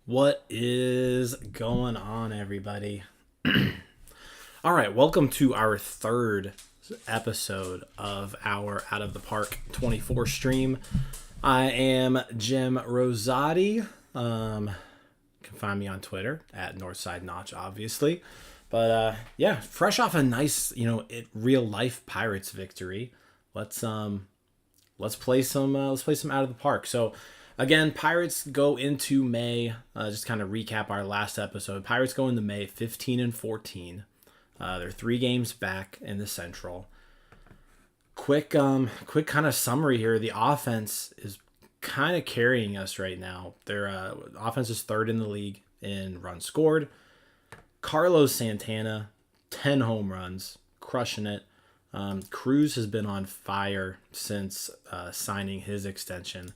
What is going on, everybody? All right, welcome to our third episode of our Out of the Park 24 stream. I am Jim Rosati. You can find me on Twitter at Northside Notch, obviously. But yeah, fresh off a nice, real life Pirates victory. Let's play some Out of the Park. So again, Pirates go into May. Just kind of recap our last episode. Pirates go into May 15-14. They're 3 games back in the Central. Quick kind of summary here. The offense is kind of carrying us right now. Their offense is 3rd in the league in runs scored. Carlos Santana, 10 home runs, crushing it. Cruz has been on fire since signing his extension.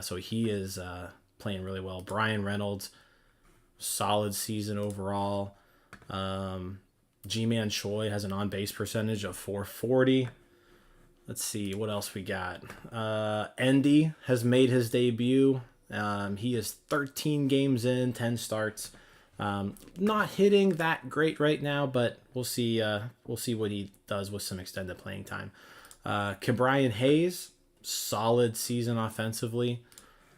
So he is playing really well. Brian Reynolds, solid season overall. G-Man Choi has an on-base percentage of .440. Let's see, what else we got? Endy has made his debut. He is 13 games in, 10 starts. Not hitting that great right now, but we'll see what he does with some extended playing time. Ke'Bryan Hayes, solid season offensively.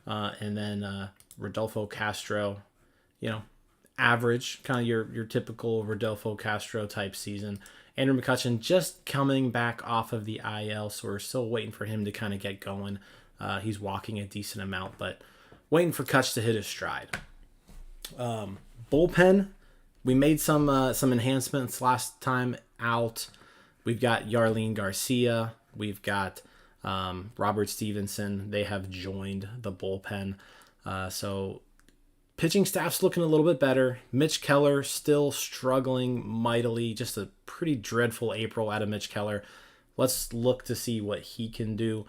And then Rodolfo Castro, average, kind of your typical Rodolfo Castro type season. Andrew McCutchen just coming back off of the IL, so we're still waiting for him to kind of get going. He's walking a decent amount, but waiting for Kutch to hit his stride. Bullpen, we made some enhancements last time out. We've got Yarlene Garcia. We've got Robert Stevenson. They have joined the bullpen. So pitching staff's looking a little bit better. Mitch Keller still struggling mightily. Just a pretty dreadful April out of Mitch Keller. Let's look to see what he can do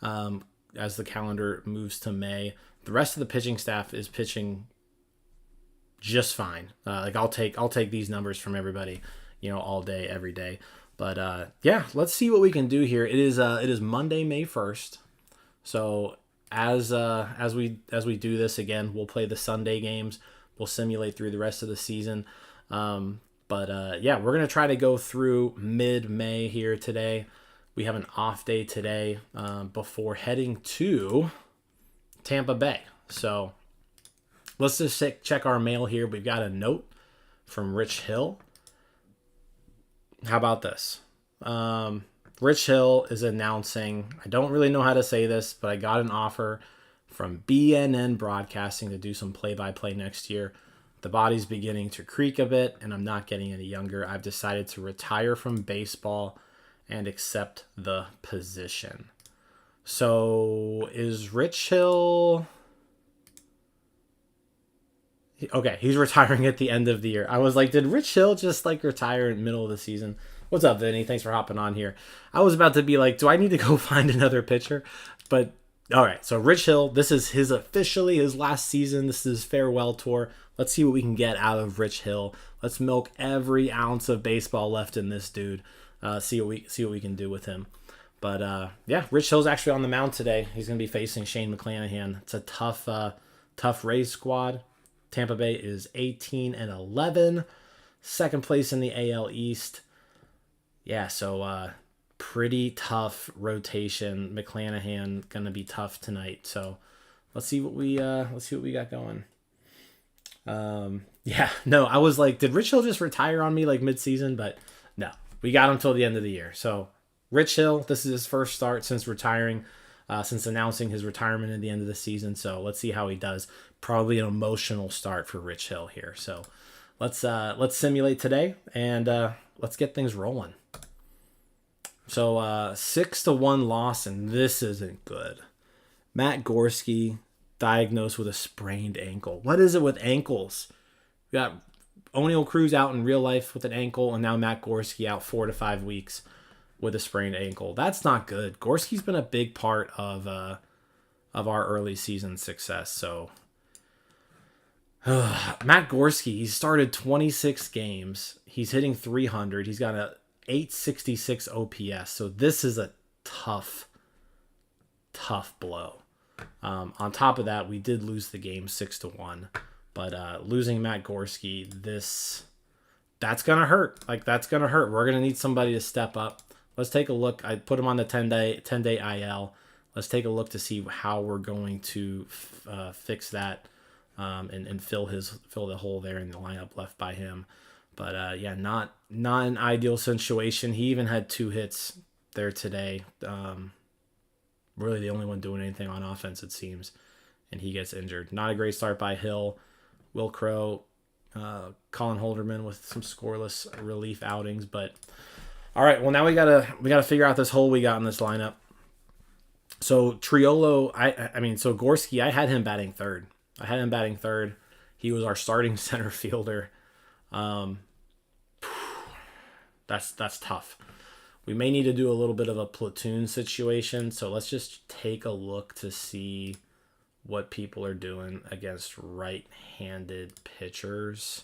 as the calendar moves to May. The rest of the pitching staff is pitching just fine. I'll take these numbers from everybody, all day, every day. But yeah, let's see what we can do here. It is Monday, May 1st. So as we do this again, we'll play the Sunday games. We'll simulate through the rest of the season. But yeah, we're gonna try to go through mid-May here today. We have an off day today before heading to Tampa Bay. So let's just check our mail here. We've got a note from Rich Hill. How about this? Rich Hill is announcing, I don't really know how to say this, but I got an offer from BNN Broadcasting to do some play-by-play next year. The body's beginning to creak a bit, and I'm not getting any younger. I've decided to retire from baseball and accept the position. So is Rich Hill... Okay, he's retiring at the end of the year. I was like, did Rich Hill just retire in the middle of the season? What's up, Vinny? Thanks for hopping on here. I was about to be like, do I need to go find another pitcher? But all right, so Rich Hill, this is officially his last season. This is his farewell tour. Let's see what we can get out of Rich Hill. Let's milk every ounce of baseball left in this dude. See what we can do with him. But yeah, Rich Hill's actually on the mound today. He's going to be facing Shane McClanahan. It's a tough Rays squad. Tampa Bay is 18-11, second place in the AL East. Yeah, so pretty tough rotation. McClanahan gonna be tough tonight. So let's see what we got going. Yeah, no, I was like, did Rich Hill just retire on me like mid-season? But no, we got him till the end of the year. So Rich Hill, this is his first start since retiring, since announcing his retirement at the end of the season. So let's see how he does. Probably an emotional start for Rich Hill here. So let's simulate today and let's get things rolling. So 6-1 loss, and this isn't good. Matt Gorski diagnosed with a sprained ankle. What is it with ankles? We got Oneil Cruz out in real life with an ankle, and now Matt Gorski out 4 to 5 weeks with a sprained ankle. That's not good. Gorski's been a big part of our early season success. So Matt Gorski, he started 26 games. He's hitting 300. He's got a 866 OPS. So this is a tough blow. On top of that, we did lose the game 6-1. But losing Matt Gorski, that's going to hurt. Like, that's going to hurt. We're going to need somebody to step up. Let's take a look. I put him on the 10-day IL. Let's take a look to see how we're going to fix that and fill the hole there in the lineup left by him. But yeah, not an ideal situation. He even had 2 hits there today. Really the only one doing anything on offense, it seems. And he gets injured. Not a great start by Hill. Will Crow, Colin Holderman with some scoreless relief outings. But all right, well, now we gotta figure out this hole we got in this lineup. So Triolo, so Gorski, I had him batting third. He was our starting center fielder. That's tough. We may need to do a little bit of a platoon situation. So let's just take a look to see what people are doing against right-handed pitchers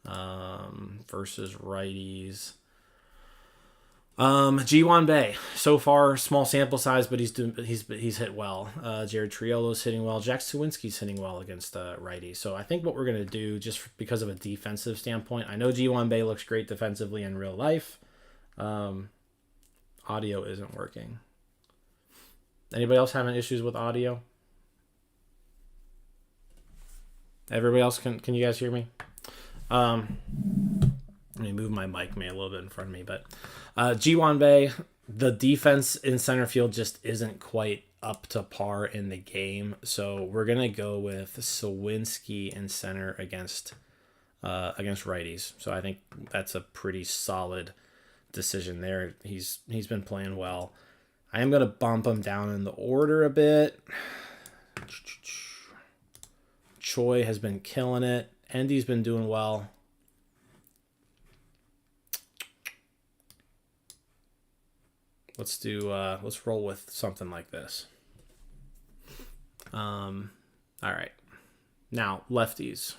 versus righties. G1 Bay, so far small sample size, but he's hit well. Jared Triolo's hitting well. Jack Sawinski's hitting well against righty. So I think what we're gonna do, just because of a defensive standpoint, I know G1 Bay looks great defensively in real life. Audio isn't working. Anybody else having issues with audio? Everybody else, can you guys hear me? Let me move my mic a little bit in front of me, but G1 Bay, the defense in center field just isn't quite up to par in the game. So we're gonna go with Sawinski in center against righties. So I think that's a pretty solid decision there. He's been playing well. I am gonna bump him down in the order a bit. Choi has been killing it. Endy's been doing well. Let's roll with something like this. All right. Now, lefties.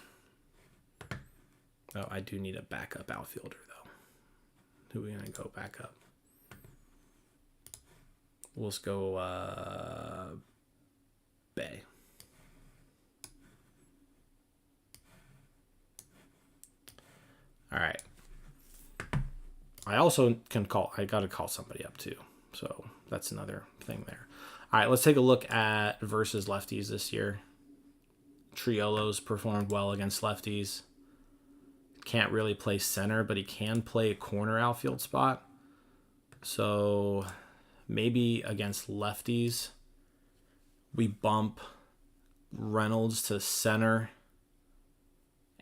Oh, I do need a backup outfielder, though. Who are we going to go back up? Let's go Bay. All right. I also I got to call somebody up too. So that's another thing there. All right, let's take a look at versus lefties this year. Triolo's performed well against lefties. Can't really play center, but he can play a corner outfield spot. So maybe against lefties, we bump Reynolds to center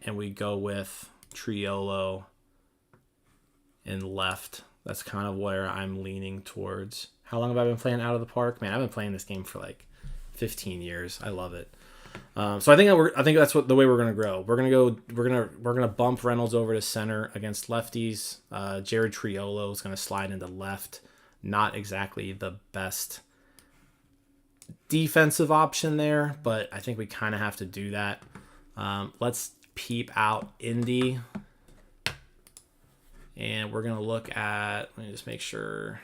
and we go with Triolo in left. That's kind of where I'm leaning towards. How long have I been playing Out of the Park? Man, I've been playing this game for like 15 years. I love it. So I think that's the way we're gonna grow. We're gonna bump Reynolds over to center against lefties. Jared Triolo is gonna slide into left. Not exactly the best defensive option there, but I think we kind of have to do that. Let's peep out Indy. And we're going to look at, let me just make sure,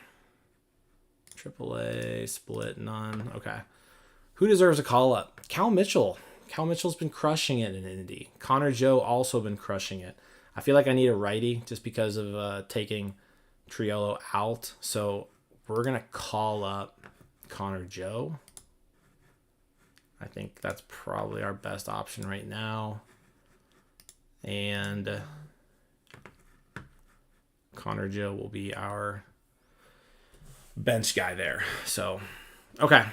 AAA, split, none. Okay. Who deserves a call-up? Cal Mitchell. Cal Mitchell's been crushing it in Indy. Connor Joe also been crushing it. I feel like I need a righty just because of taking Triolo out. So we're going to call up Connor Joe. I think that's probably our best option right now. And Connor Joe will be our bench guy there. So, okay.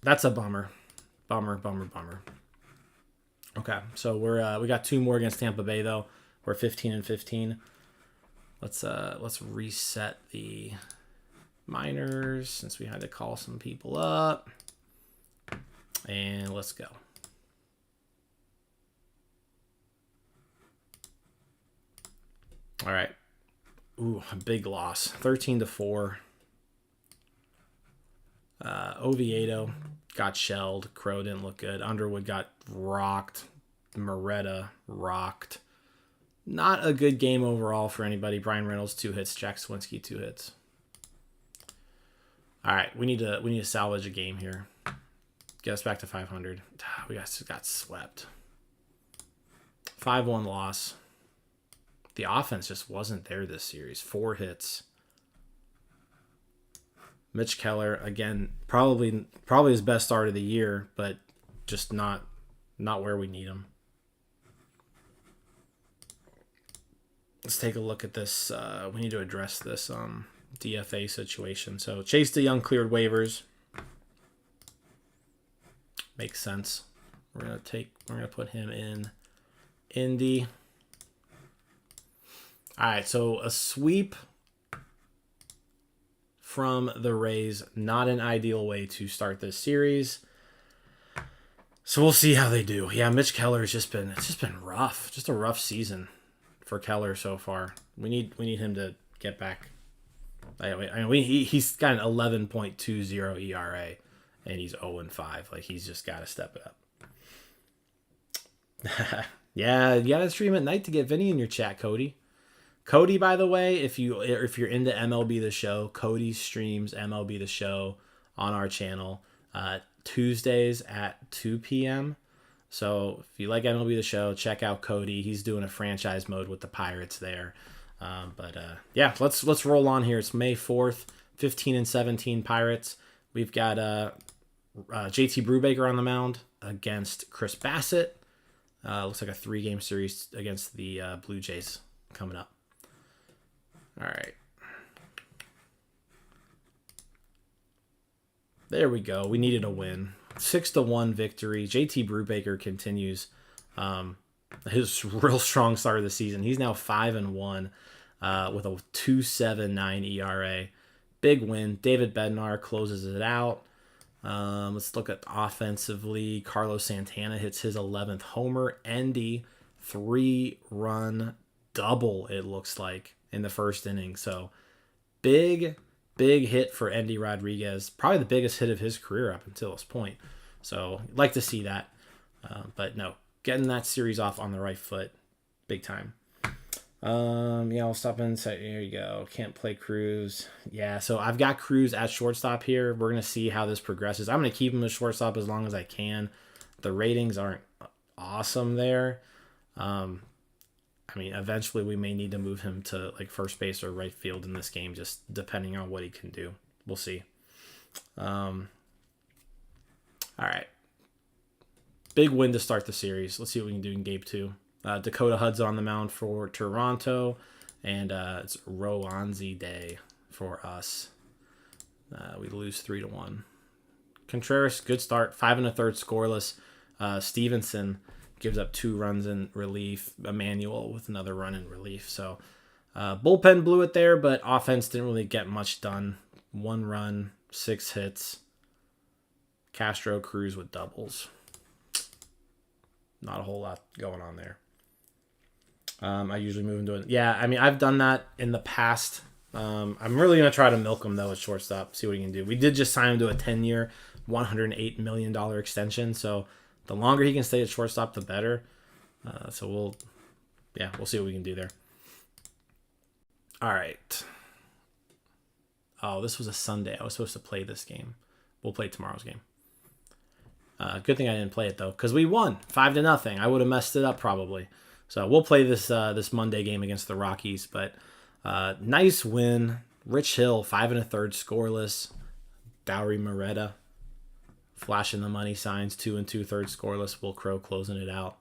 That's a bummer. Bummer. Okay, so we got 2 more against Tampa Bay though. We're 15-15. Let's reset the minors since we had to call some people up. And let's go. All right. Ooh, a big loss. 13-4. Oviedo got shelled. Crow didn't look good. Underwood got rocked. Moretta rocked. Not a good game overall for anybody. Brian Reynolds 2 hits. Jack Swinski 2 hits. All right, we need to salvage a game here. Get us back to 500. We got swept. 5-1 loss. The offense just wasn't there this series. 4 hits. Mitch Keller, again, probably his best start of the year, but just not where we need him. Let's take a look at this. We need to address this DFA situation. So Chase DeYoung cleared waivers. Makes sense. We're gonna put him in Indy. All right, so a sweep from the Rays, not an ideal way to start this series. So we'll see how they do. Yeah, Mitch Keller it's just been rough. Just a rough season for Keller so far. We need him to get back. He's got an 11.20 ERA and he's 0-5. Like, he's just got to step it up. Yeah, you got to stream at night to get Vinny in your chat, Cody. Cody, by the way, if you're into MLB The Show, Cody streams MLB The Show on our channel Tuesdays at 2 p.m. So if you like MLB The Show, check out Cody. He's doing a franchise mode with the Pirates there. Yeah, let's roll on here. It's May 4th, 15-17 Pirates. We've got JT Brubaker on the mound against Chris Bassett. Looks like a 3-game series against the Blue Jays coming up. All right. There we go. We needed a win. 6-1 victory. JT Brubaker continues his real strong start of the season. He's now 5-1 with a 2.79 ERA. Big win. David Bednar closes it out. Let's look at offensively. Carlos Santana hits his 11th homer. Endy, 3-run double, it looks like, in the first inning. So big hit for Endy Rodriguez. Probably the biggest hit of his career up until this point. So like to see that. But no, getting that series off on the right foot. Big time. Yeah, I'll stop in. So here you go. Can't play Cruz. Yeah, so I've got Cruz at shortstop here. We're going to see how this progresses. I'm going to keep him as shortstop as long as I can. The ratings aren't awesome there. I mean, eventually we may need to move him to like first base or right field in this game, just depending on what he can do. We'll see. All right. Big win to start the series. Let's see what we can do in game 2. Dakota Hudson on the mound for Toronto, and it's Roanzi Day for us. We lose 3-1. Contreras, good start. 5 1/3 scoreless. Stevenson gives up 2 runs in relief. Emmanuel with another run in relief. So bullpen blew it there, but offense didn't really get much done. 1 run, 6 hits. Castro, Cruz with doubles. Not a whole lot going on there. I usually move into it. Yeah, I mean, I've done that in the past. I'm really going to try to milk him, though, at shortstop, see what he can do. We did just sign him to a 10-year, $108 million extension, so the longer he can stay at shortstop, the better. So we'll see what we can do there. All right. Oh, this was a Sunday. I was supposed to play this game. We'll play tomorrow's game. Good thing I didn't play it, though, because we won 5-0. I would have messed it up probably. So we'll play this Monday game against the Rockies. But nice win Rich Hill, 5 1/3 scoreless. Dowry Moretta, flashing the money signs, 2 2/3 scoreless. Will Crow closing it out.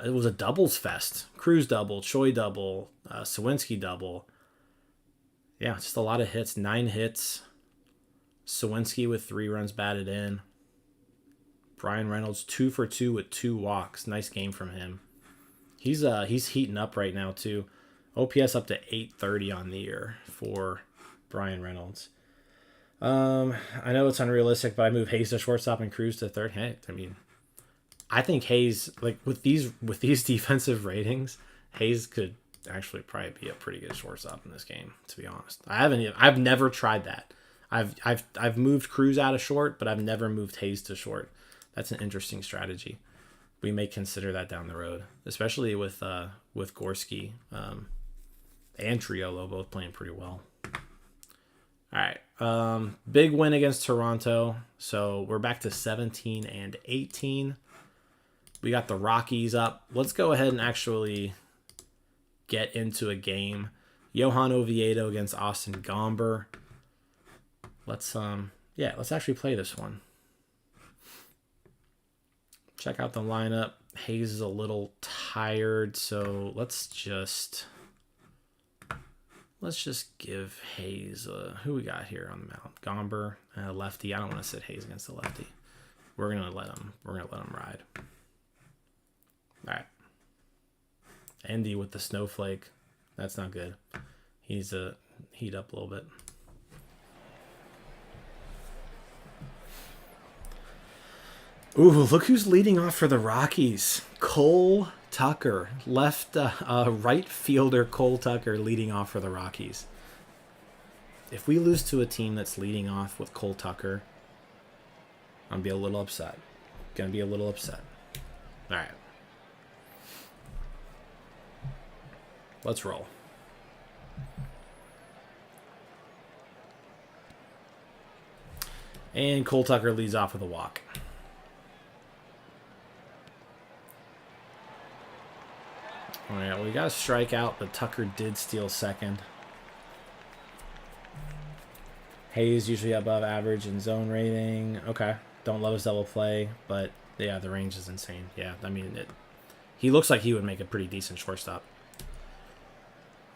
It was a doubles fest. Cruz double, Choi double, Sawinski double. Yeah, just a lot of hits. 9 hits. Sawinski with 3 runs batted in. Brian Reynolds 2 for 2 with 2 walks. Nice game from him. He's heating up right now too. OPS up to 830 on the year for Brian Reynolds. I know it's unrealistic, but I move Hayes to shortstop and Cruz to third. Hey, I mean, I think Hayes, like with these defensive ratings, Hayes could actually probably be a pretty good shortstop in this game. To be honest, I've never tried that. I've moved Cruz out of short, but I've never moved Hayes to short. That's an interesting strategy. We may consider that down the road, especially with Gorski and Triolo both playing pretty well. All right, big win against Toronto. So we're back to 17 and 18. We got the Rockies up. Let's go ahead and actually get into a game. Johan Oviedo against Austin Gomber. Let's actually play this one. Check out the lineup. Hayes is a little tired, so let's just give Hayes who we got here on the mound. Gomber, lefty. I don't want to sit Hayes against the lefty. We're gonna let him ride. All right. Andy with the snowflake. That's not good. He's heat up a little bit. Ooh, look who's leading off for the Rockies. Cole Tucker, right fielder Cole Tucker leading off for the Rockies. If we lose to a team that's leading off with Cole Tucker, I'm gonna be a little upset. All right. Let's roll. And Cole Tucker leads off with a walk. All right, we got a strikeout, but Tucker did steal second. Hayes usually above average in zone rating. Okay, don't love his double play, but yeah, the range is insane. Yeah, I mean, he looks like he would make a pretty decent shortstop.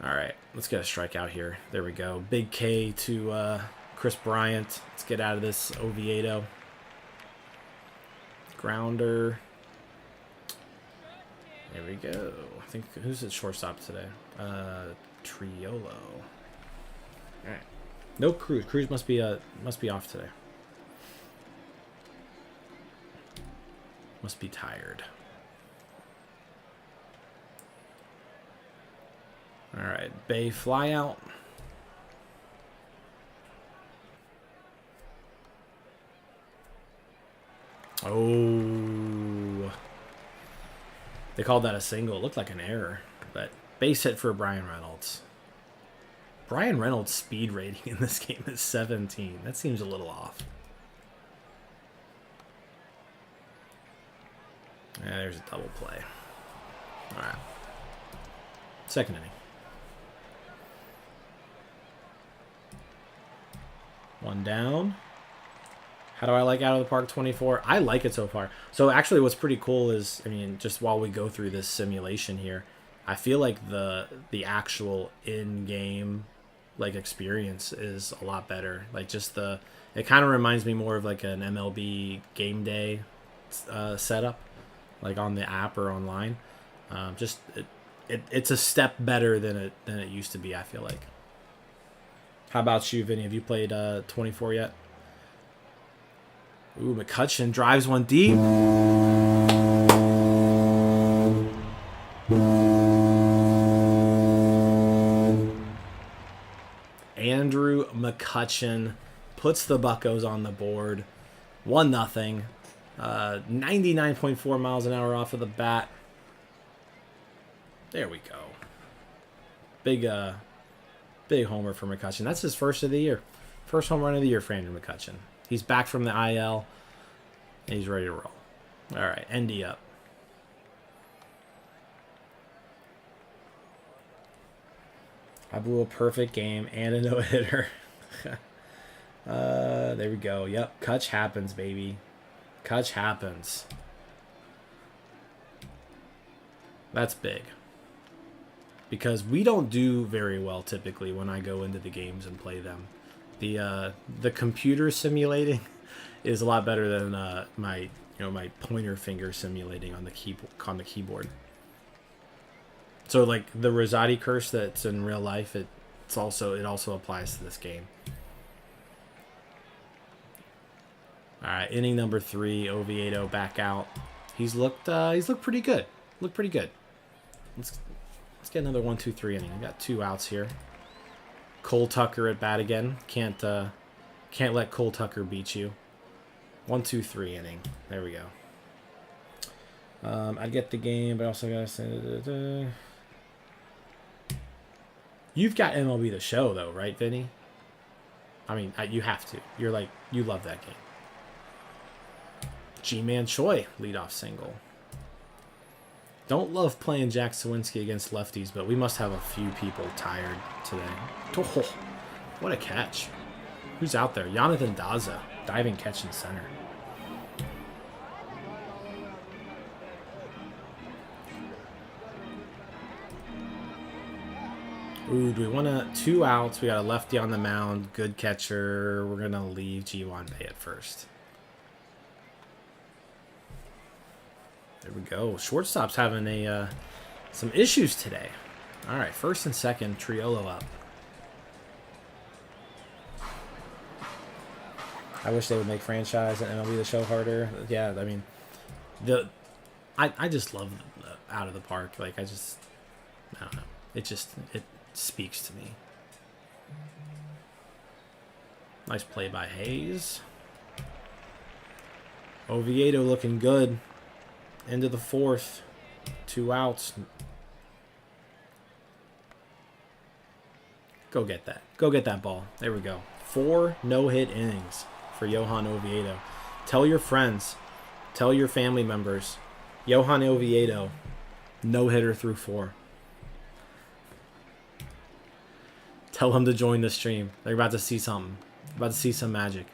All right, let's get a strikeout here. There we go. Big K to Chris Bryant. Let's get out of this Oviedo. Grounder. There we go. I think, who's at shortstop today? Triolo. All right. No Cruz. Cruz must be off today. Must be tired. All right. Bay fly out. Oh. They called that a single. It looked like an error, but base hit for Brian Reynolds. Brian Reynolds' speed rating in this game is 17. That seems a little off. Yeah, there's a double play. All right. Second inning. One down. How do I like Out of the Park 24? I like it so far. So actually what's pretty cool is, I mean, just while we go through this simulation here, I feel like the actual in-game like experience is a lot better. Like just it kind of reminds me more of like an MLB game day setup, like on the app or online. It's a step better than it used to be, I feel like. How about you, Vinny? Have you played 24 yet? Ooh, McCutcheon drives one deep. Andrew McCutcheon puts the Buccos on the board. 1-0. 99.4 miles an hour off of the bat. There we go. Big homer for McCutcheon. That's his first of the year. First home run of the year for Andrew McCutcheon. He's back from the IL, and he's ready to roll. All right, ND up. I blew a perfect game and a no-hitter. There we go. Yep, Kutch happens, baby. Kutch happens. That's big. Because we don't do very well typically when I go into the games and play them. The computer simulating is a lot better than my pointer finger simulating on the keyboard. So like the Rosati curse that's in real life, it also applies to this game. All right, inning number 3, Oviedo back out. He's looked pretty good. Looked pretty good. Let's get another 1-2-3 inning. We got 2 outs here. Cole Tucker at bat again. Can't let Cole Tucker beat you. 1-2-3 inning. There we go. I'd get the game, but also gotta say, you've got MLB The Show though, right, Vinny? I mean, you have to. You love that game. G-Man Choi, leadoff single. Don't love playing Jack Sawinski against lefties, but we must have a few people tired today. Oh, what a catch. Who's out there? Jonathan Daza, diving catch in center. Ooh, do we want to... 2 outs. We got a lefty on the mound. Good catcher. We're going to leave Ji-Wan Bae at first. There we go. Shortstop's having some issues today. All right, first and second, Triolo up. I wish they would make franchise and MLB The Show harder. Yeah, I mean, I just love Out of the Park. Like, I don't know. It speaks to me. Nice play by Hayes. Oviedo looking good. Into the 4th. 2 outs. Go get that. Go get that ball. There we go. 4 no-hit innings for Johan Oviedo. Tell your friends. Tell your family members. Johan Oviedo, no-hitter through 4. Tell them to join the stream. They're about to see something. About to see some magic.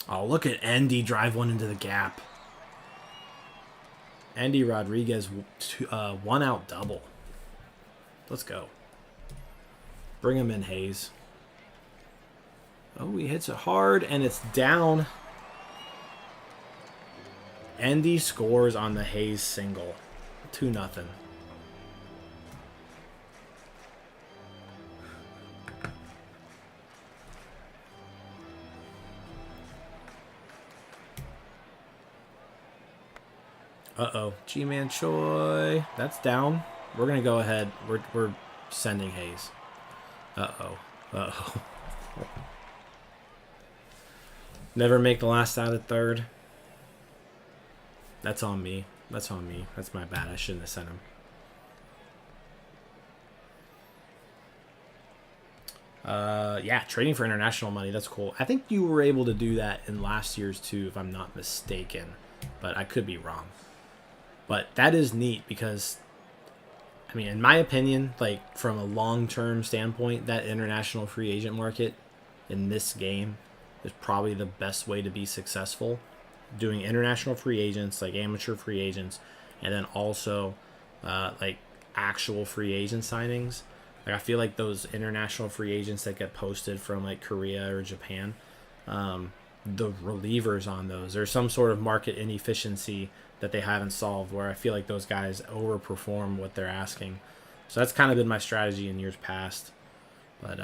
Oh, look at Andy drive one into the gap. Andy Rodriguez, 1 out double. Let's go. Bring him in, Hayes. Oh, he hits it hard, and it's down. Andy scores on the Hayes single. 2-0. Uh-oh. G-Man Choi. That's down. We're going to go ahead. We're sending Hayes. Uh-oh. Uh-oh. Never make the last out at third. That's on me. That's on me. That's my bad. I shouldn't have sent him. Yeah, trading for international money. That's cool. I think you were able to do that in last year's too, if I'm not mistaken. But I could be wrong. But that is neat because, I mean, in my opinion, like from a long-term standpoint, that international free agent market in this game is probably the best way to be successful. Doing international free agents, like amateur free agents, and then also like actual free agent signings. Like I feel like those international free agents that get posted from like Korea or Japan, the relievers on those, there's some sort of market inefficiency that they haven't solved where I feel like those guys overperform what they're asking. So that's kind of been my strategy in years past. But,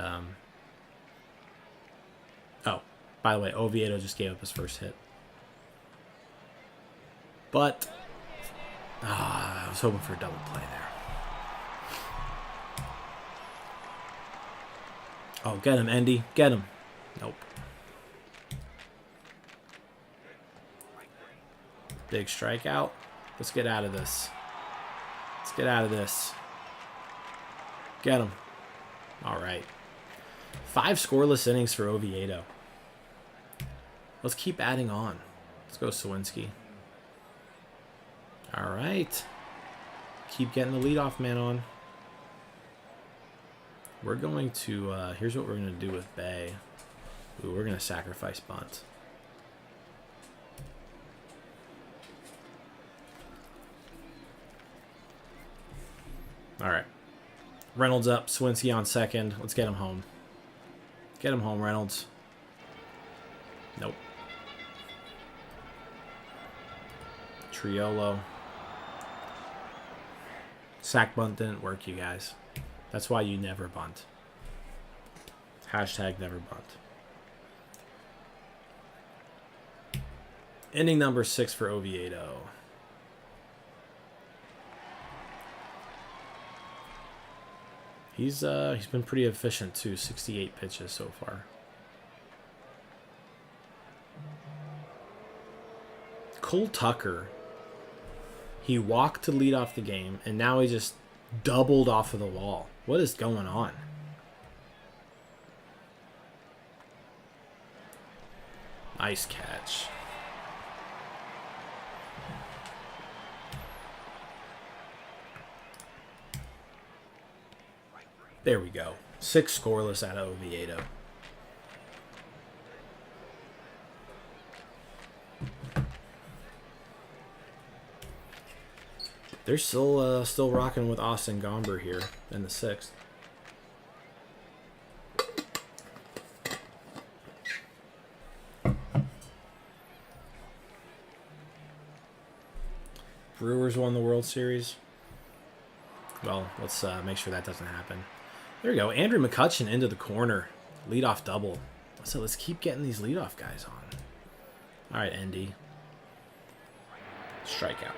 oh, by the way, Oviedo just gave up his first hit. But, I was hoping for a double play there. Oh, get him, Andy. Get him. Nope. Big strikeout. Let's get out of this. Let's get out of this. Get him. All right. 5 scoreless innings for Oviedo. Let's keep adding on. Let's go, Sawinski. All right. Keep getting the leadoff man on. We're going to, here's what we're going to do with Bay. Ooh, we're going to sacrifice bunt. All right. Reynolds up, Swinski on second. Let's get him home. Get him home, Reynolds. Nope. Triolo. Sack bunt didn't work, you guys. That's why you never bunt. Hashtag never bunt. Inning number 6 for Oviedo. He's been pretty efficient too. 68 pitches so far. Cole Tucker. He walked to lead off the game, and now he just doubled off of the wall. What is going on? Nice catch. There we go. 6 scoreless out of Oviedo. They're still rocking with Austin Gomber here in the 6th. Brewers won the World Series. Well, let's make sure that doesn't happen. There we go. Andrew McCutcheon into the corner. Leadoff double. So let's keep getting these leadoff guys on. All right, Endy. Strikeout.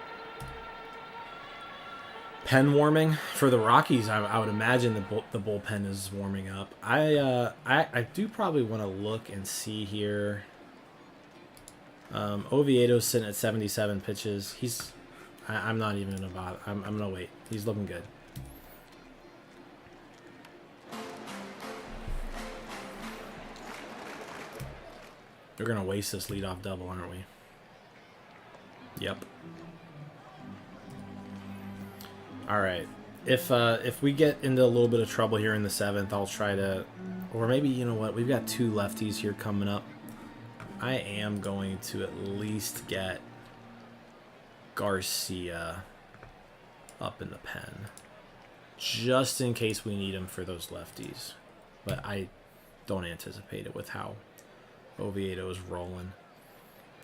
Pen warming for the Rockies. I would imagine the bullpen is warming up. I do probably want to look and see here. Oviedo's sitting at 77 pitches. I'm not even gonna bother. I'm gonna wait. He's looking good. We're gonna waste this leadoff double, aren't we? Yep. All right. If we get into a little bit of trouble here in the 7th, I'll try to, or maybe, you know what? We've got 2 lefties here coming up. I am going to at least get Garcia up in the pen, just in case we need him for those lefties. But I don't anticipate it with how Oviedo is rolling.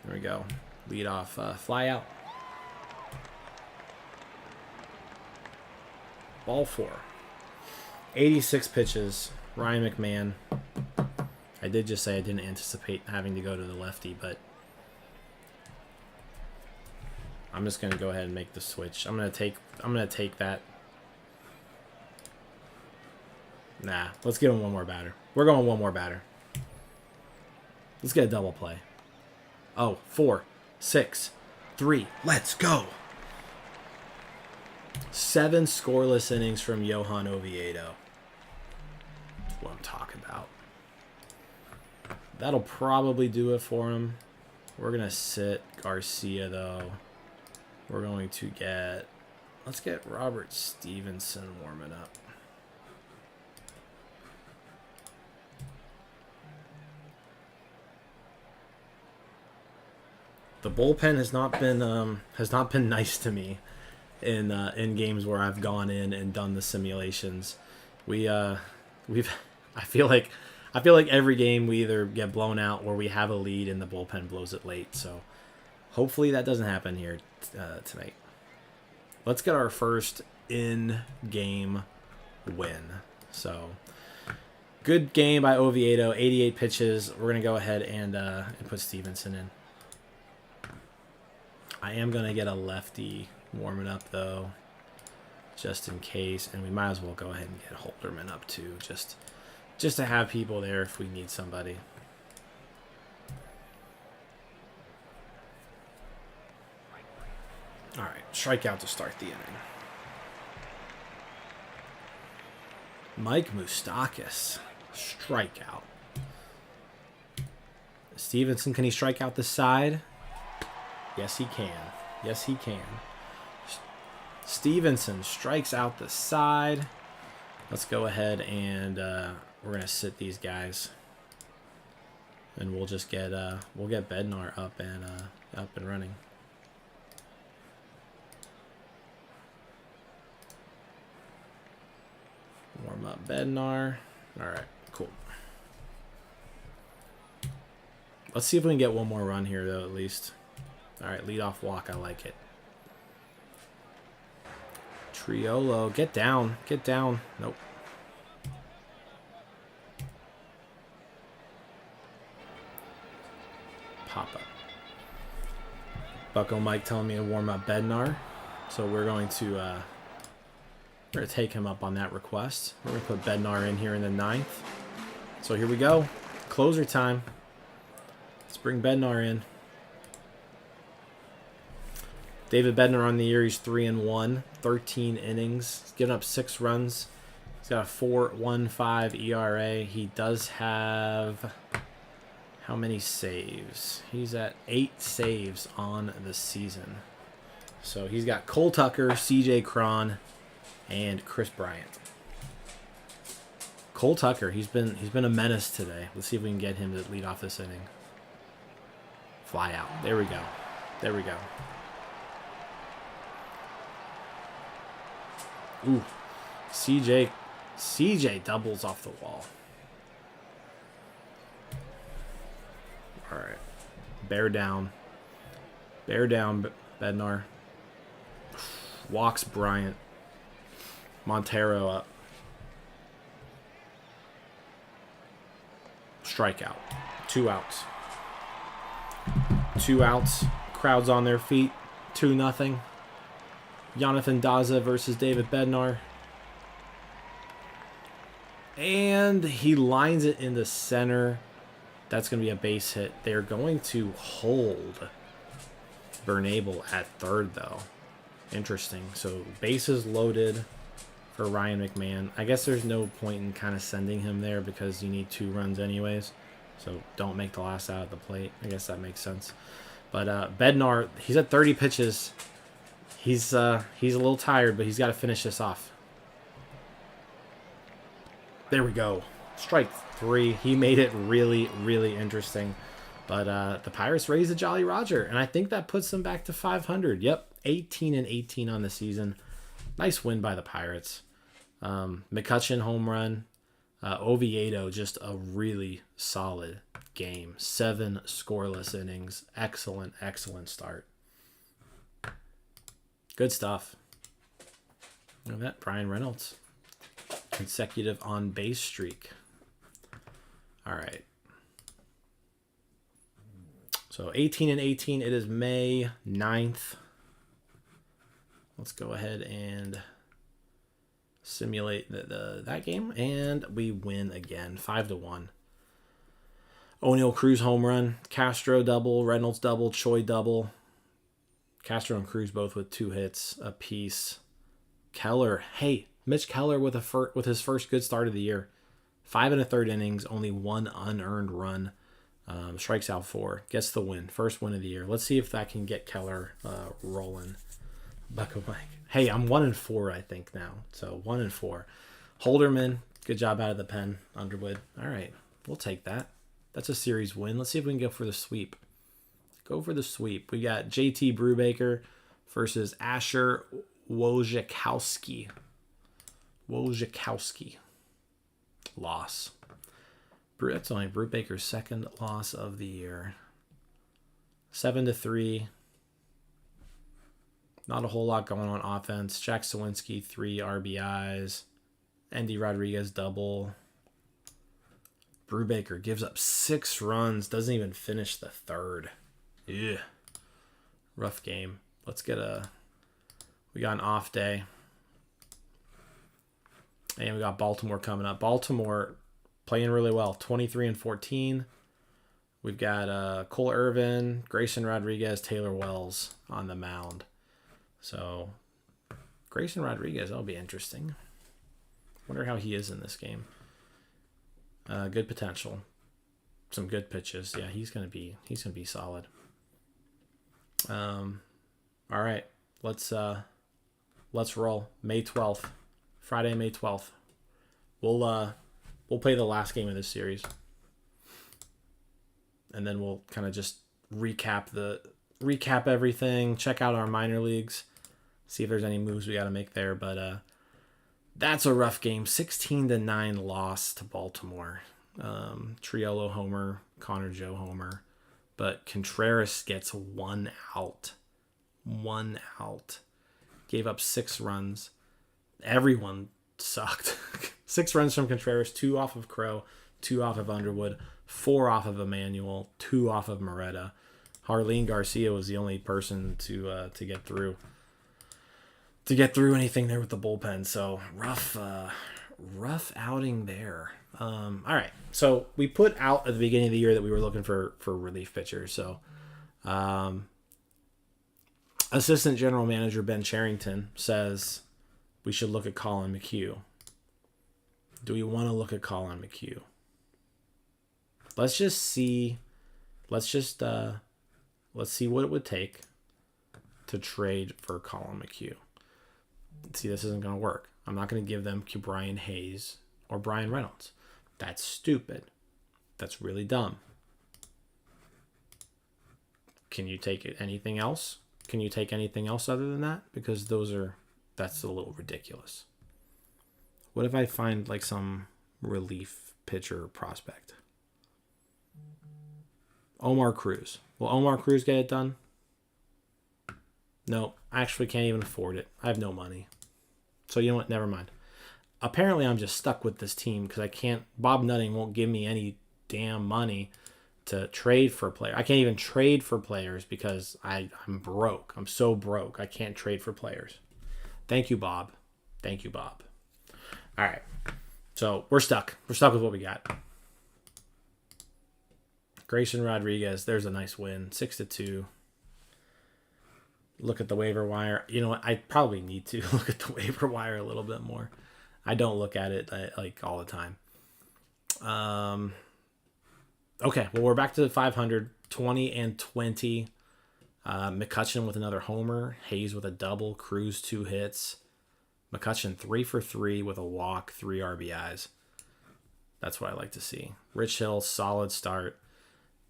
There we go. Lead off, fly out. Ball 4. 86 pitches. Ryan McMahon. I did just say I didn't anticipate having to go to the lefty, but I'm just gonna go ahead and make the switch. I'm gonna take that. Nah, let's give him one more batter. We're going one more batter. Let's get a double play. Oh, 4, 6, 3. Let's go. 7 scoreless innings from Johan Oviedo. That's what I'm talking about. That'll probably do it for him. We're going to sit Garcia, though. We're going to get... Let's get Robert Stevenson warming up. The bullpen has not been nice to me in games where I've gone in and done the simulations. I feel like every game we either get blown out or we have a lead and the bullpen blows it late. So hopefully that doesn't happen here tonight. Let's get our first in-game win. So good game by Oviedo. 88 pitches. We're gonna go ahead and put Stevenson in. I am going to get a lefty warming up, though, just in case. And we might as well go ahead and get Holderman up, too, just to have people there if we need somebody. All right, strikeout to start the inning. Mike Moustakas, strikeout. Stevenson, can he strike out the side? Yes, he can. Yes, he can. Stevenson strikes out the side. Let's go ahead and we're gonna sit these guys, and we'll just get Bednar up and running. Warm up Bednar. All right, cool. Let's see if we can get one more run here, though, at least. All right, leadoff walk. I like it. Triolo, get down. Get down. Nope. Pop up. Bucko Mike telling me to warm up Bednar. So we're going to take him up on that request. We're going to put Bednar in here in the 9th. So here we go. Closer time. Let's bring Bednar in. David Bednar on the year, he's 3-1, 13 innings. He's given up 6 runs. He's got a 4.15 ERA. He does have how many saves? He's at 8 saves on the season. So he's got Cole Tucker, CJ Cron, and Chris Bryant. Cole Tucker, he's been a menace today. Let's see if we can get him to lead off this inning. Fly out. There we go. There we go. Ooh. CJ doubles off the wall. All right. Bear down. Bear down, Bednar. Walks Bryant. Montero up. Strikeout. 2 outs. 2 outs. Crowd's on their feet. 2-0. Jonathan Daza versus David Bednar. And he lines it in the center. That's going to be a base hit. They're going to hold Bernabel at third, though. Interesting. So bases loaded for Ryan McMahon. I guess there's no point in kind of sending him there because you need 2 runs anyways. So don't make the last out at the plate. I guess that makes sense. But Bednar, he's at 30 pitches. He's a little tired, but he's got to finish this off. There we go. Strike 3. He made it really, really interesting. But the Pirates raised the Jolly Roger, and I think that puts them back to 500. Yep, 18-18 on the season. Nice win by the Pirates. McCutcheon home run. Oviedo, just a really solid game. 7 scoreless innings. Excellent, excellent start. Good stuff. Look at that, Brian Reynolds. Consecutive on-base streak. All right. So 18-18. It is May 9th. Let's go ahead and simulate that game, and we win again, 5-1. Oneil Cruz home run, Castro double, Reynolds double, Choi double. Castro and Cruz both with 2 hits apiece. Keller, hey, Mitch Keller with his first good start of the year. 5 1/3 innings, only 1 unearned run. Strikes out 4, gets the win, first win of the year. Let's see if that can get Keller rolling. Bucko Mike. Hey, I'm 1-4, I think now. So 1-4. Holderman, good job out of the pen. Underwood. All right, we'll take that. That's a series win. Let's see if we can go for the sweep. Go for the sweep. We got JT Brubaker versus Asher Wojciechowski. Loss. That's only Brubaker's 2nd loss of the year. 7-3. Not a whole lot going on offense. Jack Sawinski, 3 RBIs. Andy Rodriguez, double. Brubaker gives up 6 runs. Doesn't even finish the 3rd. Yeah. Rough game. We got an off day. And we got Baltimore coming up. Baltimore playing really well. 23-14. We've got Cole Irvin, Grayson Rodriguez, Taylor Wells on the mound. So, Grayson Rodriguez, that'll be interesting. Wonder how he is in this game. Good potential. Some good pitches. Yeah, he's gonna be solid. All right. Let's Let's roll. May 12th. Friday, May 12th. We'll play the last game of this series. And then we'll kind of just recap everything, check out our minor leagues, see if there's any moves we got to make there. But that's a rough game. 16-9 loss to Baltimore. Triolo homer, Connor Joe homer. But Contreras gets 1 out. 1 out. Gave up 6 runs. Everyone sucked. 6 runs from Contreras, 2 off of Crow, 2 off of Underwood, 4 off of Emmanuel, 2 off of Moretta. Harleen Garcia was the only person to get through. To get through anything there with the bullpen. So rough outing there. All right. So we put out at the beginning of the year that we were looking for relief pitchers. So Assistant General Manager Ben Charrington says we should look at Colin McHugh. Do we want to look at Colin McHugh? Let's see what it would take to trade for Colin McHugh. See, this isn't going to work. I'm not going to give them Brian Hayes or Brian Reynolds. That's stupid. That's really dumb. Can you take anything else? Can you take anything else other than that? Because that's a little ridiculous. What if I find like some relief pitcher prospect? Oneil Cruz. Will Oneil Cruz get it done? No, I actually can't even afford it. I have no money. So you know what? Never mind. Apparently I'm just stuck with this team because I can't. Bob Nutting won't give me any damn money to trade for players. I can't even trade for players because I'm broke. I'm so broke. I can't trade for players. Thank you, Bob. Thank you, Bob. All right. So we're stuck. We're stuck with what we got. Grayson Rodriguez. There's a nice win. 6-2. Look at the waiver wire. You know what? I probably need to look at the waiver wire a little bit more. I don't look at it like all the time. Okay, well, we're back to 500, 20-20. McCutchen with another homer. Hayes with a double. Cruz 2 hits. McCutchen 3 for 3 with a walk, 3 RBIs. That's what I like to see. Rich Hill, solid start.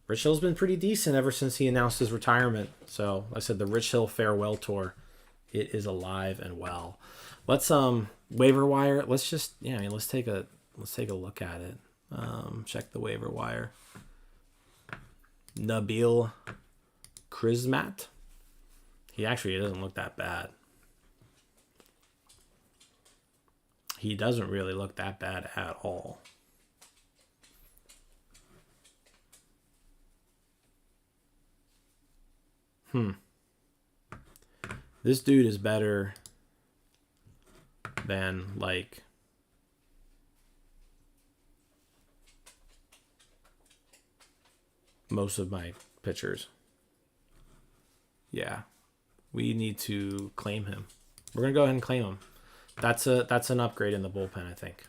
Rich Hill's been pretty decent ever since he announced his retirement. So, like I said, the Rich Hill farewell tour, it is alive and well. Let's waiver wire. Let's take a look at it. Check the waiver wire. Nabil Krismat. He doesn't look that bad. He doesn't really look that bad at all. This dude is better than like most of my pitchers. Yeah. We need to claim him. We're going to go ahead and claim him. That's an upgrade in the bullpen, I think.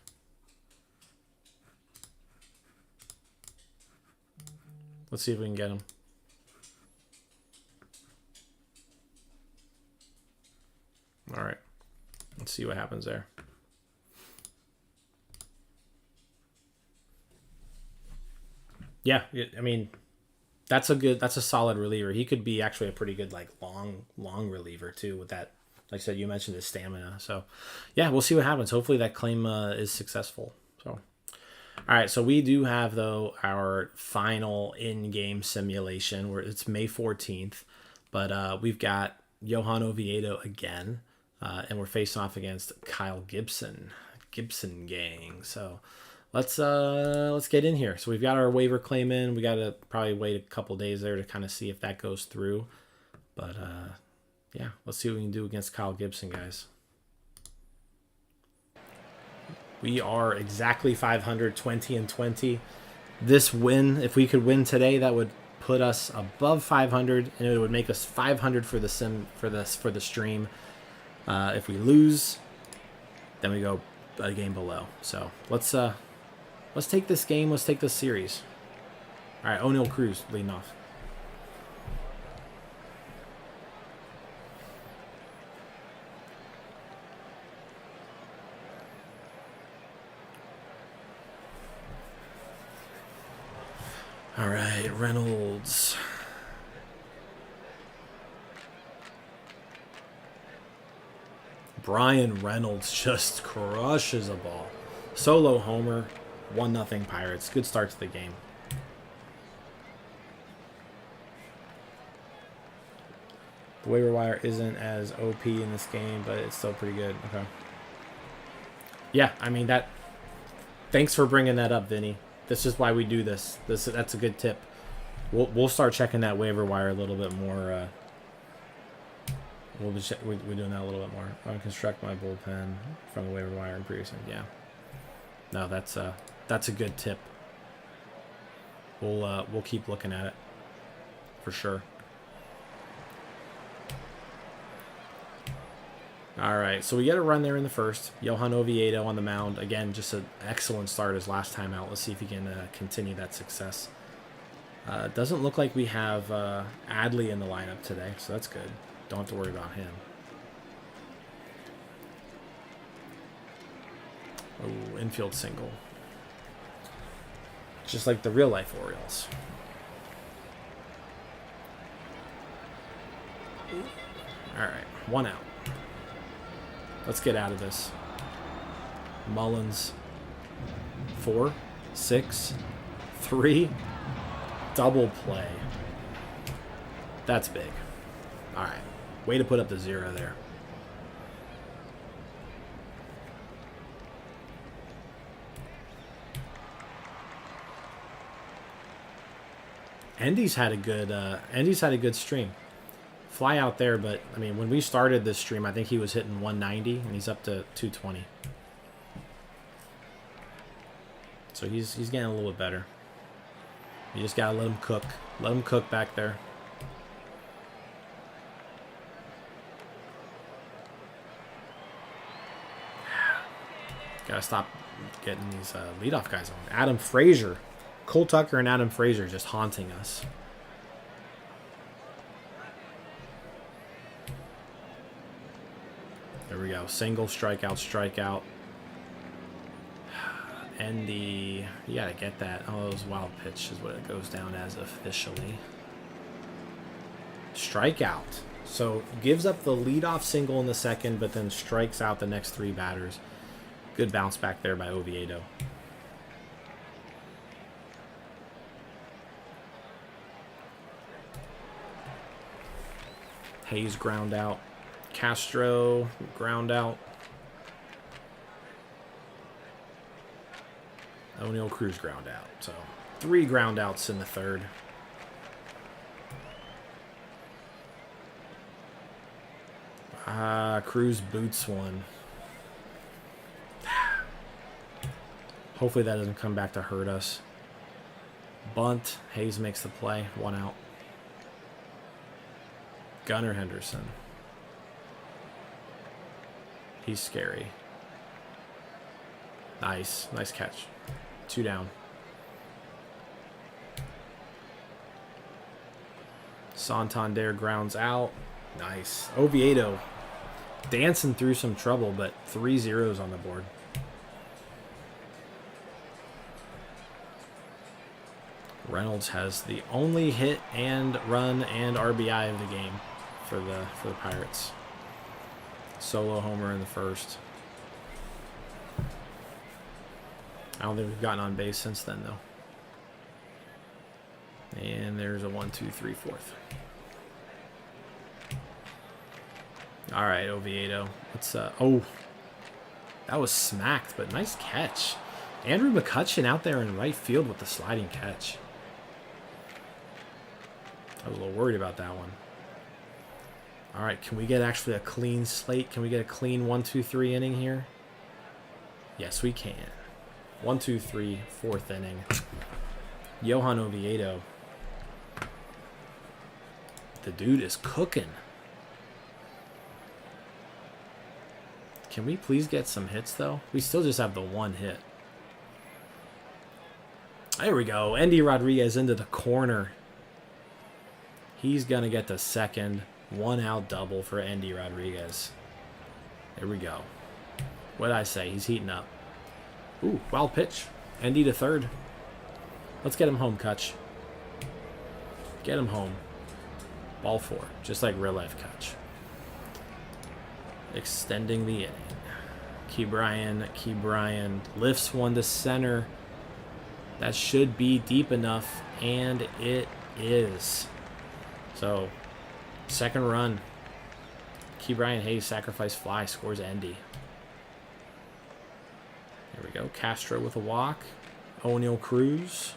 Let's see if we can get him. All right. Let's see what happens there. Yeah, I mean, that's a solid reliever. He could be actually a pretty good like long reliever too with that. Like I said, you mentioned his stamina. So, yeah, we'll see what happens. Hopefully that claim is successful. So, all right. So we do have though our final in-game simulation where it's May 14th, but we've got Johan Oviedo again. And we're facing off against Kyle Gibson gang. So let's get in here. So we've got our waiver claim in. We got to probably wait a couple days there to kind of see if that goes through. But yeah, let's see what we can do against Kyle Gibson, guys. We are exactly 500, 20-20. This win, if we could win today, that would put us above 500, and it would make us 500 for the stream. If we lose, then we go a game below. So let's take this game. Let's take this series. All right, Oneil Cruz leading off. All right, Reynolds. Brian Reynolds just crushes a ball. Solo homer, 1-0 Pirates. Good start to the game. The waiver wire isn't as OP in this game, but it's still pretty good. Okay. Yeah, I mean that. Thanks for bringing that up, Vinny. This is why we do this. That's a good tip. We'll start checking that waiver wire a little bit more. We're doing that a little bit more. I'll construct my bullpen from the waiver wire and previous. Yeah. No, that's a good tip. We'll keep looking at it for sure. All right, so we get a run there in the first. Johan Oviedo on the mound. Again, just an excellent start his last time out. Let's see if he can continue that success. Doesn't look like we have Adley in the lineup today, so that's good. Don't have to worry about him. Oh, infield single. Just like the real-life Orioles. All right, 1 out. Let's get out of this. Mullins. 4, 6, 3. Double play. That's big. All right. Way to put up the 0 there. Endy's had a good stream. Fly out there, but I mean, when we started this stream, I think he was hitting 190, and he's up to 220. So he's getting a little bit better. You just gotta let him cook. Let him cook back there. Gotta stop getting these leadoff guys on. Adam Frazier, Cole Tucker, and Adam Frazier just haunting us. There we go. Single, strikeout, strikeout. Endy, you gotta get that. Oh, it was wild pitch is what it goes down as officially. Strikeout. So gives up the leadoff single in the second, but then strikes out the next 3 batters. Good bounce back there by Oviedo. Hayes ground out. Castro ground out. Oneil Cruz ground out. So 3 ground outs in the third. Cruz boots one. Hopefully that doesn't come back to hurt us. Bunt. Hayes makes the play. 1 out. Gunnar Henderson. He's scary. Nice. Nice catch. 2 down. Santander grounds out. Nice. Oviedo dancing through some trouble, but 3 zeros on the board. Reynolds has the only hit and run and RBI of the game for the Pirates. Solo homer in the first. I don't think we've gotten on base since then, though. And there's a 1, 2, 3, 4th. All right, Oviedo. Let's oh, that was smacked, but nice catch. Andrew McCutcheon out there in right field with the sliding catch. I was a little worried about that one. All right, can we get actually a clean slate? Can we get a clean 1, 2, 3 inning here? Yes, we can. 1, 2, 3, 4th inning. Johan Oviedo. The dude is cooking. Can we please get some hits, though? We still just have the 1 hit. There we go. Endy Rodriguez into the corner. He's going to get the second. 1 out double for Endy Rodriguez. There we go. What did I say? He's heating up. Ooh, wild pitch. Endy to third. Let's get him home, Kutch. Get him home. Ball 4, just like real life catch. Extending the inning. Key Bryan lifts one to center. That should be deep enough, and it is. So, second run. Key Bryan Hayes sacrifice fly, scores Endy. There we go. Castro with a walk. Oneil Cruz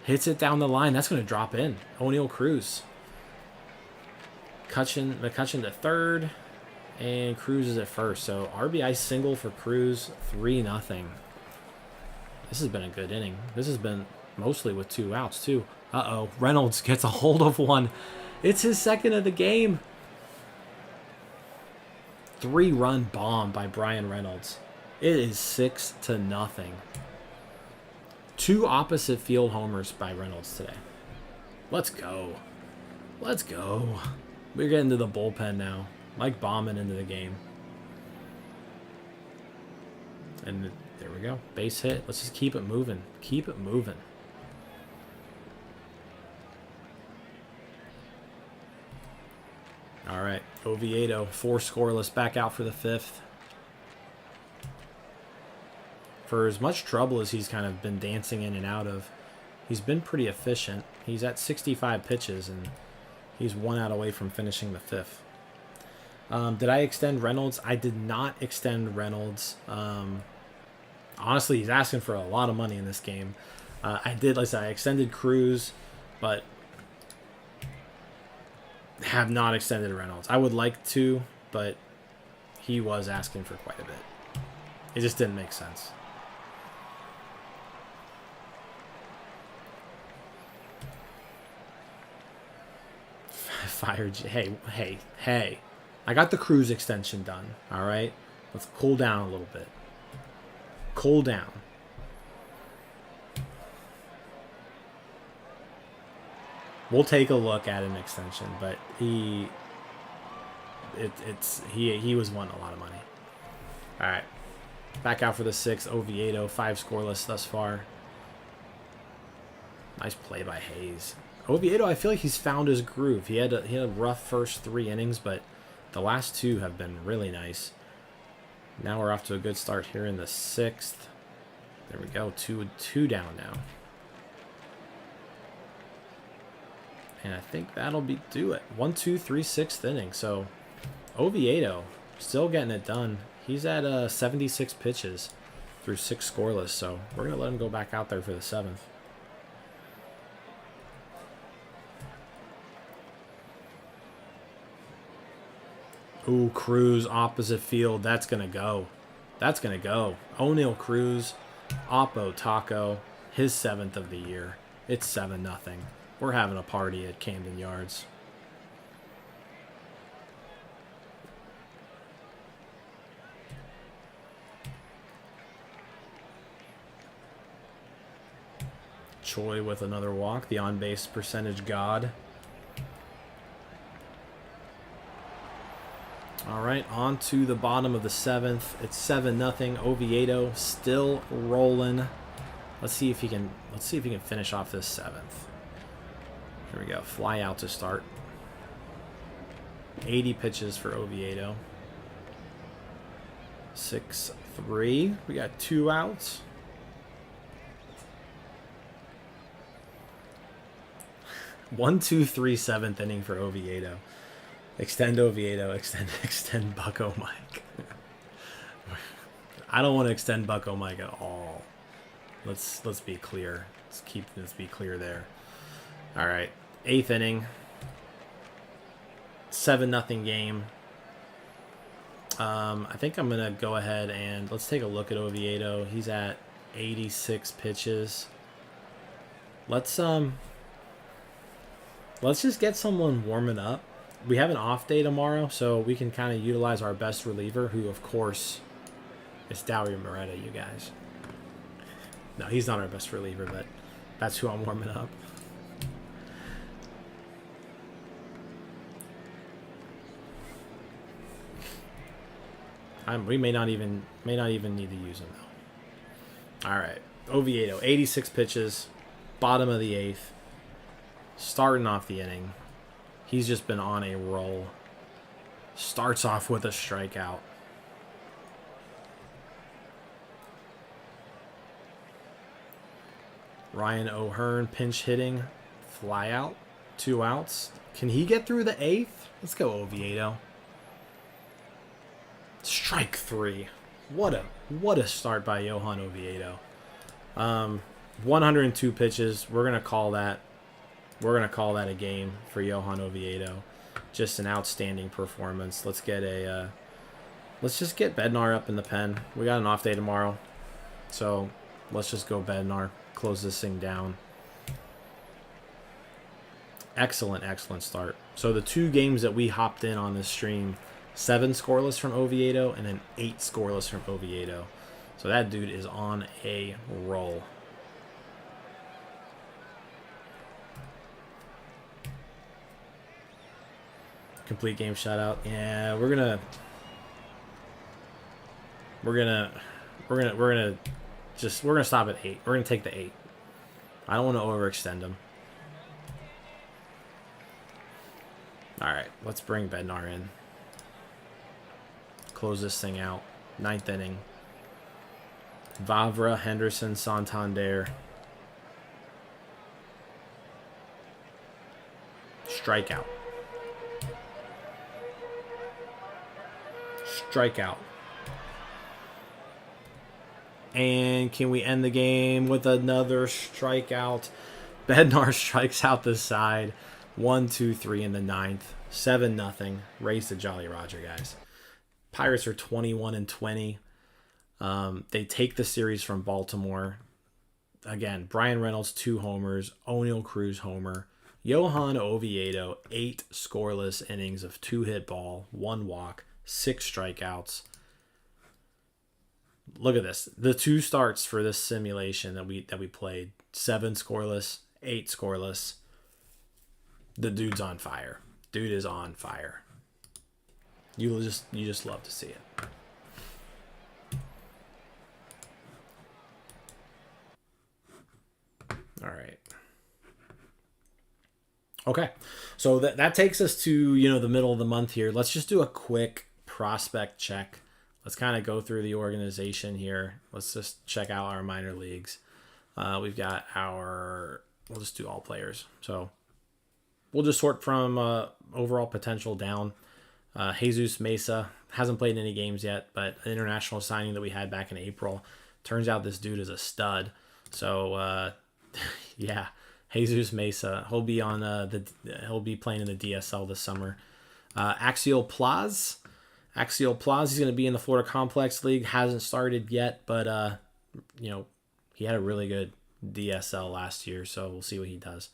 hits it down the line. That's going to drop in. Oneil Cruz. McCutcheon to third. And Cruz is at first. So RBI single for Cruz. 3-0. This has been a good inning. This has been mostly with 2 outs too. Uh-oh. Reynolds gets a hold of one. It's his second of the game. 3-run bomb by Brian Reynolds. It is 6-0. 2 opposite field homers by Reynolds today. Let's go. Let's go. We're getting to the bullpen now. Mike Baumann into the game. And there we go. Base hit. Let's just keep it moving. Keep it moving. All right. Oviedo, 4 scoreless, back out for the 5th. For as much trouble as he's kind of been dancing in and out of, he's been pretty efficient. He's at 65 pitches, and he's 1 out away from finishing the 5th. Did I extend Reynolds? I did not extend Reynolds. Honestly, he's asking for a lot of money in this game. I did, like I said, I extended Cruz, but have not extended Reynolds. I would like to, but he was asking for quite a bit. It just didn't make sense. Fired. Hey. I got the Cruz extension done. All right. Let's cool down a little bit. Cool down. We'll take a look at an extension, but he was wanting a lot of money. All right. Back out for the 6th. Oviedo, 5 scoreless thus far. Nice play by Hayes. Oviedo, I feel like he's found his groove. He had a rough first 3 innings, but the last 2 have been really nice. Now we're off to a good start here in the 6th. There we go. 2 down now. And I think that'll do it. 1, 2, 3, 6th inning. So Oviedo still getting it done. He's at 76 pitches through 6 scoreless. So we're going to let him go back out there for the 7th. Ooh, Cruz, opposite field. That's going to go. That's going to go. Oneil Cruz, Oppo Taco, his 7th of the year. It's 7-0. We're having a party at Camden Yards. Choi with another walk, the on-base percentage god. All right, on to the bottom of the 7th. It's 7-0. Oviedo still rolling. Let's see if he can finish off this 7th. Here we go. Fly out to start. 80 pitches for Oviedo. 6-3. We got 2 outs. One, 2, 3, 7th inning for Oviedo. Extend Oviedo. Extend Bucko Mike. I don't want to extend Bucko Mike at all. Let's be clear. Let's be clear there. All right. 8th inning. 7-0 game. I think I'm gonna go ahead and let's take a look at Oviedo. He's at 86 pitches. Let's just get someone warming up. We have an off day tomorrow, so we can kind of utilize our best reliever, who, of course, is Dowry Moretta, you guys. No, he's not our best reliever, but that's who I'm warming up. We may not even need to use him, though. All right. Oviedo, 86 pitches, bottom of the 8th. Starting off the inning. He's just been on a roll. Starts off with a strikeout. Ryan O'Hearn pinch hitting. Fly out. 2 outs. Can he get through the 8th? Let's go Oviedo. Strike 3. What a start by Johan Oviedo. 102 pitches. We're gonna call that a game for Johan Oviedo. Just an outstanding performance. Let's just get Bednar up in the pen. We got an off day tomorrow, so let's just go Bednar. Close this thing down. Excellent start. So the 2 games that we hopped in on this stream, 7 scoreless from Oviedo and then 8 scoreless from Oviedo. So that dude is on a roll. Complete game shutout. Yeah, we're gonna stop at 8. We're gonna take the 8. I don't want to overextend him. All right, let's bring Bednar in. Close this thing out. 9th inning. Vavra, Henderson, Santander. Strikeout. Strikeout. And can we end the game with another strikeout? Bednar strikes out the side. 1, 2, 3 in the 9th. 7-0. Raise the Jolly Roger, guys. Pirates are 21-20. They take the series from Baltimore. Again, Brian Reynolds, 2 homers. Oneil Cruz, homer. Johan Oviedo, 8 scoreless innings of 2 hit ball, 1 walk, 6 strikeouts. Look at this. The 2 starts for this simulation that we played. 7 scoreless, 8 scoreless. The dude's on fire. Dude is on fire. You just love to see it. All right. Okay. So that takes us to, the middle of the month here. Let's just do a quick prospect check. Let's kind of go through the organization here. Let's just check out our minor leagues. We've got we'll just do all players. So we'll just sort from overall potential down. Jesus Mesa hasn't played any games yet, but an international signing that we had back in April. Turns out this dude is a stud. So, yeah, Jesus Mesa. He'll be playing in the DSL this summer. Axiel Plaz. He's going to be in the Florida Complex League. Hasn't started yet, but he had a really good DSL last year, so we'll see what he does.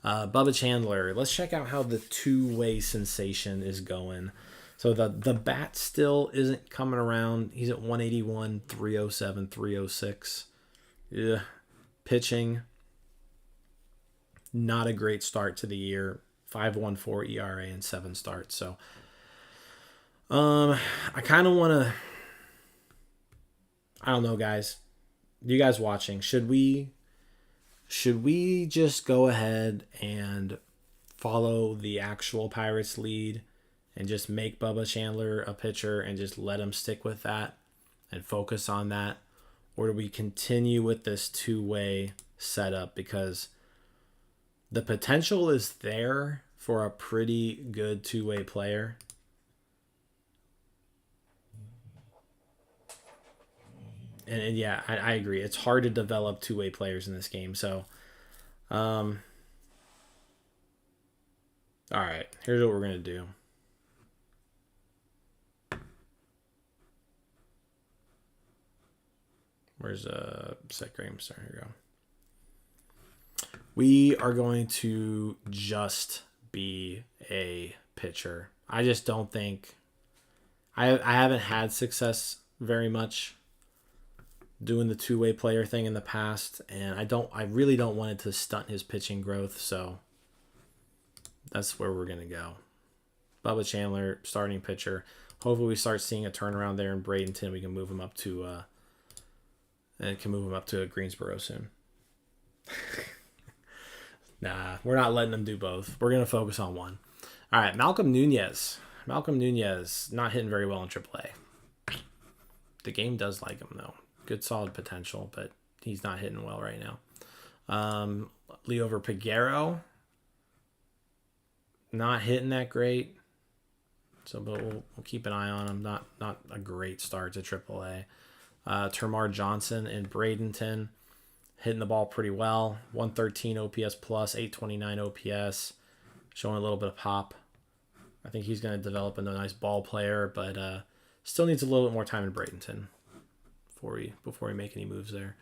Bubba Chandler. Let's check out how the 2-way sensation is going. So the bat still isn't coming around. He's at 181, 307, 306. Yeah. Pitching. Not a great start to the year. 5.14 ERA and 7 starts. So I kind of want to, I don't know, guys. You guys watching, should we just go ahead and follow the actual Pirates lead and just make Bubba Chandler a pitcher and just let him stick with that and focus on that? Or do we continue with this 2-way setup? Because the potential is there for a pretty good 2-way player. And yeah, I agree. It's hard to develop 2-way players in this game. So, all right, here's what we're going to do. Where's set game start? Here we go. We are going to just be a pitcher. I just don't think I haven't had success very much doing the 2-way player thing in the past, and I really don't want it to stunt his pitching growth, so that's where we're gonna go. Bubba Chandler, starting pitcher. Hopefully we start seeing a turnaround there in Bradenton. We can move him up to Greensboro soon. Nah, we're not letting him do both. We're going to focus on one. All right, Malcolm Nunez. Malcolm Nunez, not hitting very well in AAA. The game does like him, though. Good, solid potential, but he's not hitting well right now. Leover Peguero, not hitting that great. So, but we'll keep an eye on him. Not a great start to AAA. Termar Johnson in Bradenton, hitting the ball pretty well. 113 OPS plus, 829 OPS, showing a little bit of pop. I think he's going to develop into a nice ball player, but still needs a little bit more time in Bradenton before we make any moves there.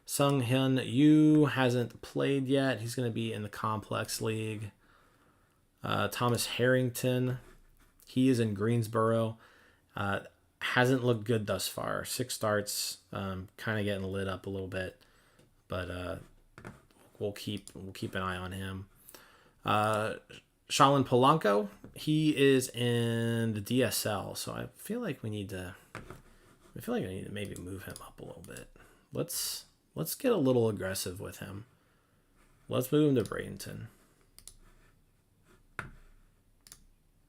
Sung Hyun Yu hasn't played yet. He's going to be in the Complex League. Thomas Harrington, he is in Greensboro. Hasn't looked good thus far. 6 starts, kind of getting lit up a little bit, but we'll keep an eye on him. Shalin Polanco, he is in the DSL, so I feel like I need to maybe move him up a little bit. Let's get a little aggressive with him. Let's move him to Bradenton.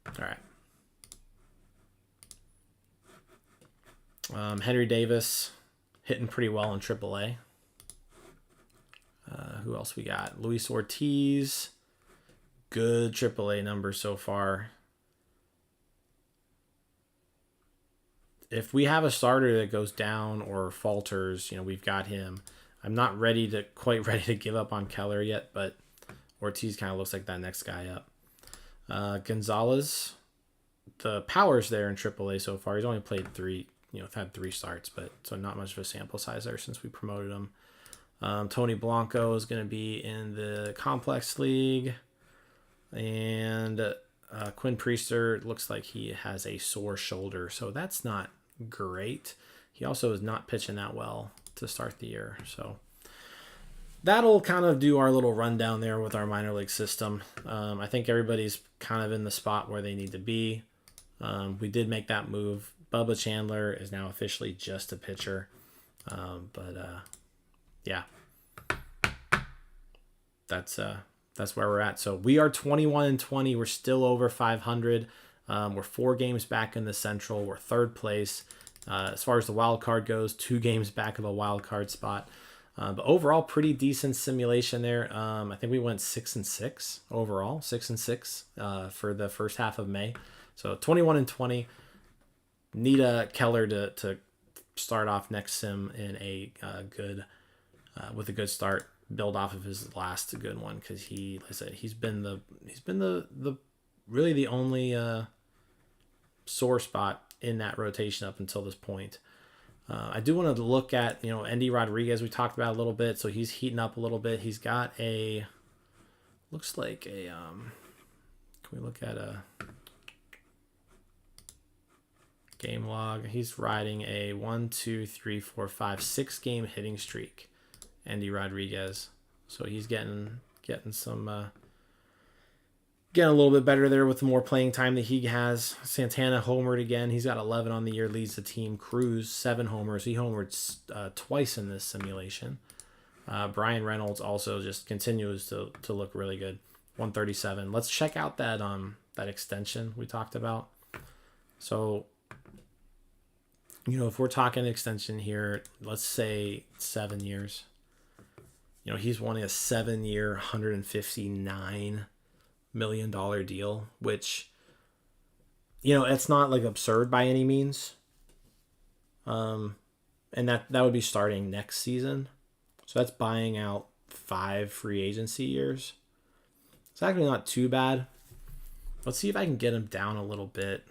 All right. Henry Davis hitting pretty well in AAA. Who else we got? Luis Ortiz. Good AAA numbers so far. If we have a starter that goes down or falters, we've got him. I'm not quite ready to give up on Keller yet, but Ortiz kind of looks like that next guy up. Gonzalez, the power's there in AAA so far. He's only played 3, had 3 starts, but so not much of a sample size there since we promoted him. Tony Blanco is going to be in the Complex League. And Quinn Priester looks like he has a sore shoulder, so that's not great. He also is not pitching that well to start the year. So that'll kind of do our little rundown there with our minor league system. I think everybody's kind of in the spot where they need to be. We did make that move. Bubba Chandler is now officially just a pitcher. Yeah. That's where we're at. So we are 21-20. We're still over 500. We're 4 games back in the Central. We're 3rd place. As far as the wild card goes, 2 games back of a wild card spot. But overall, pretty decent simulation there. I think we went 6-6 overall, 6-6 for the first half of May. So 21-20. Need Keller to start off next sim in with a good start. Build off of his last good one, because he's been the really the only sore spot in that rotation up until this point. I do want to look at Endy Rodriguez, we talked about a little bit, so he's heating up a little bit. He's got looks like can we look at a game log? He's riding a 6 game hitting streak. Endy Rodriguez, so he's getting some getting a little bit better there with the more playing time that he has. Santana homered again. He's got 11 on the year, leads the team. Cruz 7 homers. He homered twice in this simulation. Brian Reynolds also just continues to look really good. 137. Let's check out that extension we talked about. So if we're talking extension here, let's say 7 years. He's wanting a 7-year, $159 million deal, which, it's not like absurd by any means. And that would be starting next season. So that's buying out 5 free agency years. It's actually not too bad. Let's see if I can get him down a little bit.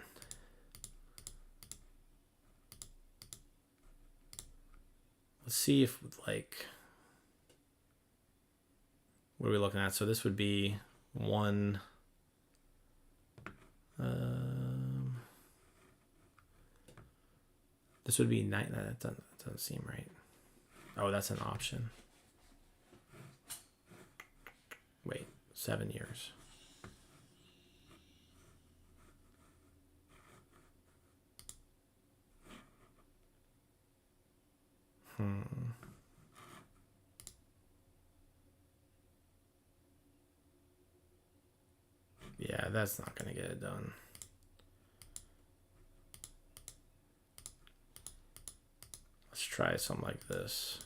Let's see if what are we looking at? So this would be one. This would be 9. That doesn't seem right. Oh, that's an option. Wait, 7 years. Yeah, that's not going to get it done. Let's try something like this.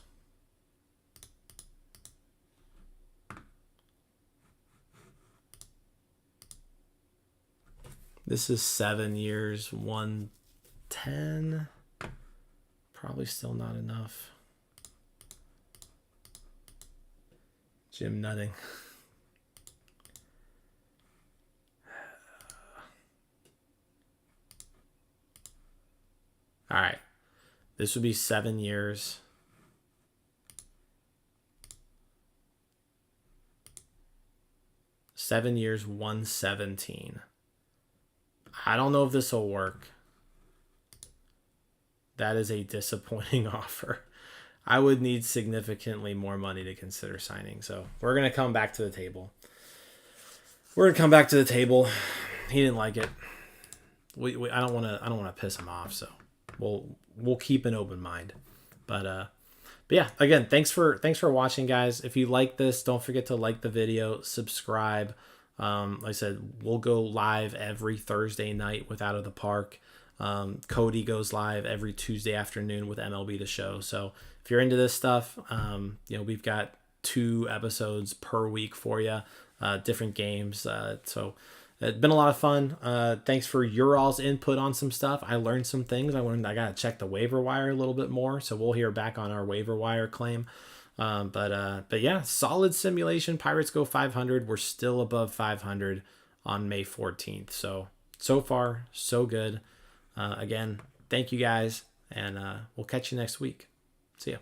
This is 7 years, 110. Probably still not enough. Jim nutting. All right. This would be 7 years. Seven years, 117. I don't know if this will work. That is a disappointing offer. I would need significantly more money to consider signing. So we're going to come back to the table. We're going to come back to the table. He didn't like it. I don't want to piss him off. So we'll keep an open mind. But yeah, again, thanks for watching, guys. If you like this, don't forget to like the video, subscribe. Like I said, we'll go live every Thursday night with Out of the Park. Cody goes live every Tuesday afternoon with MLB The Show. So if you're into this stuff, we've got 2 episodes per week for you, different games. So it's been a lot of fun. Thanks for your all's input on some stuff. I learned some things. I got to check the waiver wire a little bit more. So we'll hear back on our waiver wire claim. But yeah, solid simulation. Pirates go 500. We're still above 500 on May 14th. So far, so good. Again, thank you guys, and we'll catch you next week. See ya.